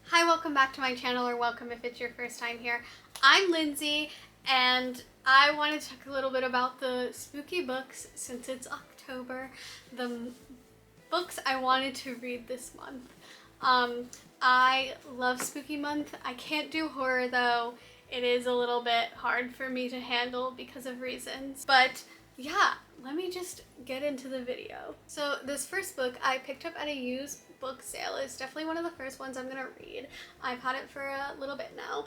Hi, welcome back to my channel, or welcome if it's your first time here. I'm Lindsay, and I want to talk a little bit about the spooky books since it's October. The books I wanted to read this month. I love spooky month. I can't do horror though. It is a little bit hard for me to handle because of reasons. But yeah, let me just get into the video. So this first book I picked up at a used book sale. It's definitely one of the first ones I'm gonna read. I've had it for a little bit now,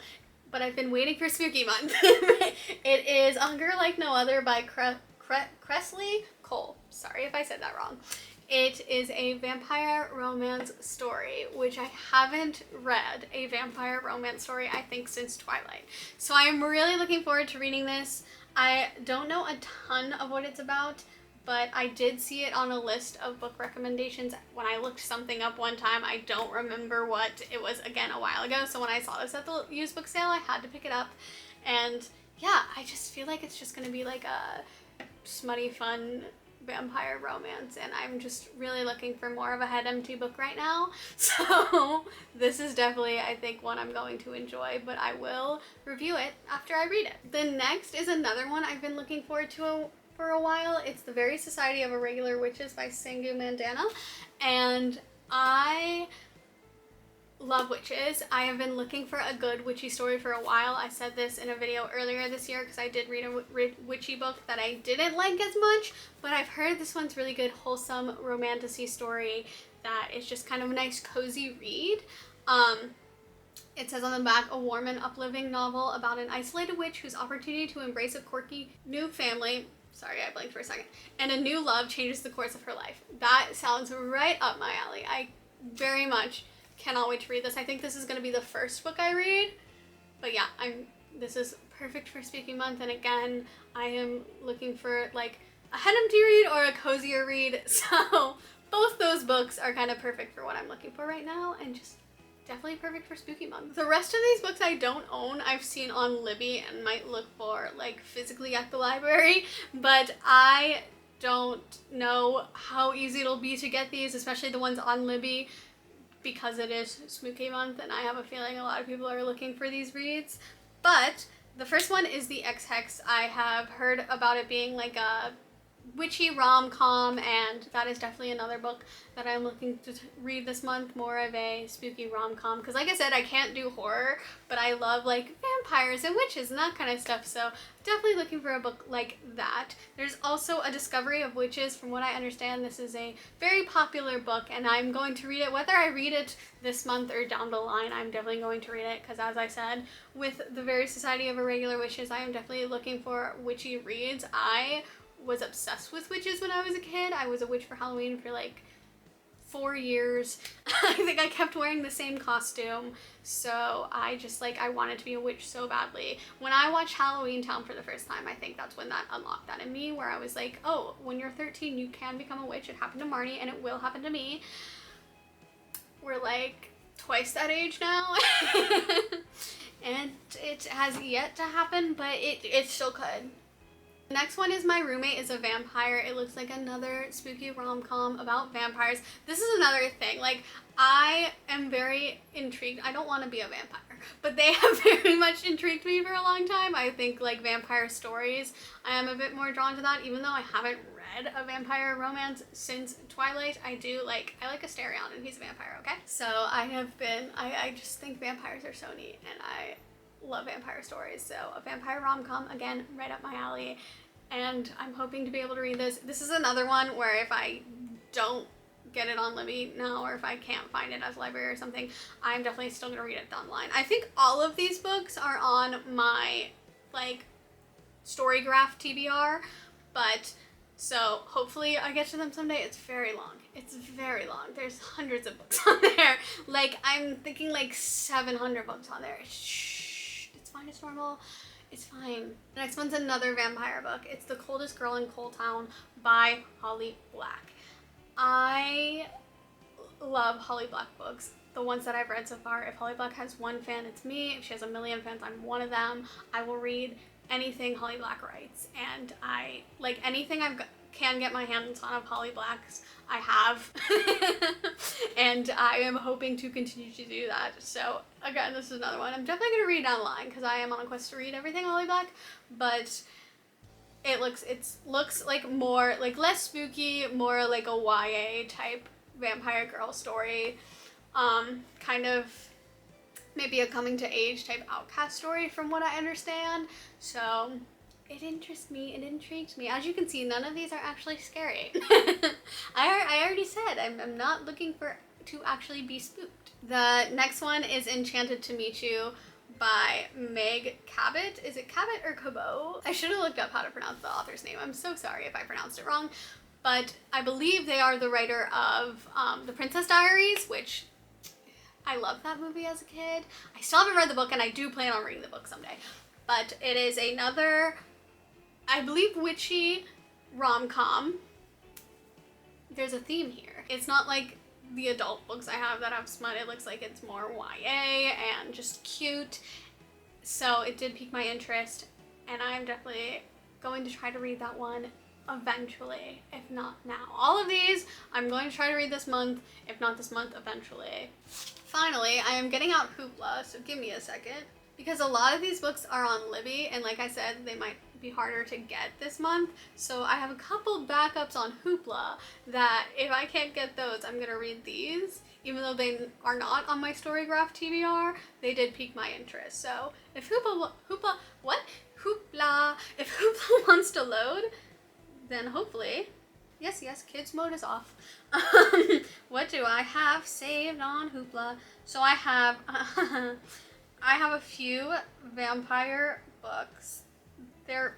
but I've been waiting for spooky month. It is Hunger Like No Other by Kresley Cole. Sorry if I said that wrong. It is a vampire romance story, which I haven't read a vampire romance story, I think, since Twilight. So I am really looking forward to reading this. I don't know a ton of what it's about, but I did see it on a list of book recommendations when I looked something up one time. I don't remember what it was, again, a while ago. So when I saw this at the used book sale, I had to pick it up. And yeah, I just feel like it's just going to be like a smutty, fun vampire romance, and I'm just really looking for more of a head empty book right now. So this is definitely, I think, one I'm going to enjoy, but I will review it after I read it. The next is another one I've been looking forward to for a while. It's The Very Society of Irregular Witches by Sangu Mandana, and I love witches. I have been looking for a good witchy story for a while. I said this in a video earlier this year because I did read a witchy book that I didn't like as much, but I've heard this one's really good, wholesome romantasy story that is just kind of a nice cozy read. It says on the back, a warm and uplifting novel about an isolated witch whose opportunity to embrace a quirky new family, sorry, I blanked for a second, and a new love changes the course of her life. That sounds right up my alley. I very much cannot wait to read this. I think this is going to be the first book I read, but yeah, this is perfect for spooky month, and again, I am looking for like a head empty read or a cozier read, so both those books are kind of perfect for what I'm looking for right now, and just definitely perfect for spooky month. The rest of these books I don't own. I've seen on Libby and might look for like physically at the library, but I don't know how easy it'll be to get these, especially the ones on Libby, because it is spooky month and I have a feeling a lot of people are looking for these reads. But the first one is The Ex-Hex. I have heard about it being like a witchy rom-com, and that is definitely another book that I'm looking to read this month, more of a spooky rom-com, because like I said, I can't do horror, but I love like vampires and witches and that kind of stuff, so definitely looking for a book like that. There's also A Discovery of Witches. From what I understand, this is a very popular book, and I'm going to read it. Whether I read it this month or down the line, I'm definitely going to read it, because as I said, with The Very Society of Irregular Witches, I am definitely looking for witchy reads. I was obsessed with witches when I was a kid. I was a witch for Halloween for like 4 years. I think I kept wearing the same costume, so I just like, I wanted to be a witch so badly. When I watched Halloween Town for the first time, I think that's when that unlocked that in me, where I was like, oh, when you're 13 you can become a witch. It happened to Marnie, and it will happen to me. We're like twice that age now. And it has yet to happen, but it still could. The next one is My Roommate is a Vampire. It looks like another spooky rom-com about vampires. This is another thing, like, I am very intrigued. I don't want to be a vampire, but they have very much intrigued me for a long time. I think like vampire stories, I am a bit more drawn to that, even though I haven't read a vampire romance since Twilight. I like Asterion, and he's a vampire, okay? So I just think vampires are so neat, and I love vampire stories, so a vampire rom-com, again, right up my alley, and I'm hoping to be able to read this. This is another one where if I don't get it on Libby now, or if I can't find it as a library or something, I'm definitely still gonna read it down the line. I think all of these books are on my like Storygraph TBR, but so hopefully I get to them someday. It's very long. It's very long. There's hundreds of books on there. Like, I'm thinking like 700 books on there. It's fine, it's normal, it's fine. The next one's another vampire book. It's The Coldest Girl in Coal Town by Holly Black. I love Holly Black books, the ones that I've read so far. If Holly Black has one fan, it's me. If she has a million fans, I'm one of them. I will read anything Holly Black writes, and I like anything I've can get my hands on a Polly Blacks, I have. And I am hoping to continue to do that. So again, this is another one I'm definitely going to read down the line because I am on a quest to read everything Polly Black, but it looks like more, like less spooky, more like a YA type vampire girl story. Kind of maybe a coming to age type outcast story from what I understand. So it interests me, it intrigues me. As you can see, none of these are actually scary. I already said I'm not looking to actually be spooked. The next one is Enchanted to Meet You by Meg Cabot. Is it Cabot or Cabot? I should have looked up how to pronounce the author's name. I'm so sorry if I pronounced it wrong. But I believe they are the writer of The Princess Diaries, which I loved that movie as a kid. I still haven't read the book, and I do plan on reading the book someday. But it is another, I believe, witchy rom-com. There's a theme here. It's not like the adult books I have that have smut. It looks like it's more YA and just cute. So it did pique my interest, and I'm definitely going to try to read that one eventually, if not now. All of these I'm going to try to read this month, if not this month, eventually. Finally, I am getting out Hoopla, so give me a second. Because a lot of these books are on Libby, and like I said, they might be harder to get this month. So I have a couple backups on Hoopla that if I can't get those, I'm gonna read these. Even though they are not on my Storygraph TBR, they did pique my interest. So if Hoopla wants to load, then hopefully, yes, kids mode is off. What do I have saved on Hoopla? So I have a few vampire books. They're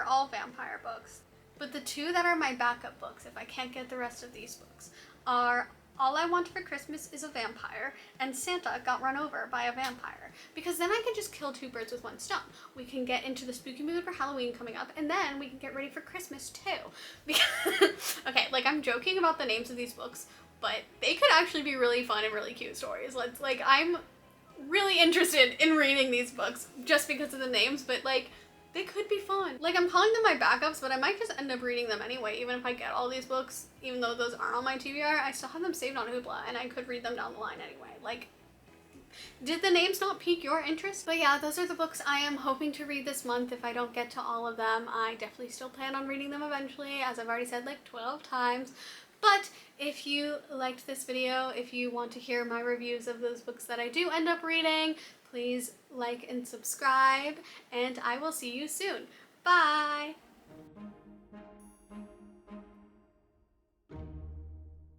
all vampire books. But the two that are my backup books, if I can't get the rest of these books, are All I Want for Christmas is a Vampire and Santa Got Run Over by a Vampire. Because then I can just kill two birds with one stone. We can get into the spooky mood for Halloween coming up, and then we can get ready for Christmas too. Because, okay, like I'm joking about the names of these books, but they could actually be really fun and really cute stories. I'm really interested in reading these books just because of the names, but like they could be fun. Like I'm calling them my backups, but I might just end up reading them anyway. Even if I get all these books, even though those aren't on my TBR, I still have them saved on Hoopla, and I could read them down the line anyway. Like, did the names not pique your interest? But yeah, those are the books I am hoping to read this month. If I don't get to all of them, I definitely still plan on reading them eventually, as I've already said like 12 times. But if you liked this video, if you want to hear my reviews of those books that I do end up reading, please like and subscribe, and I will see you soon. Bye!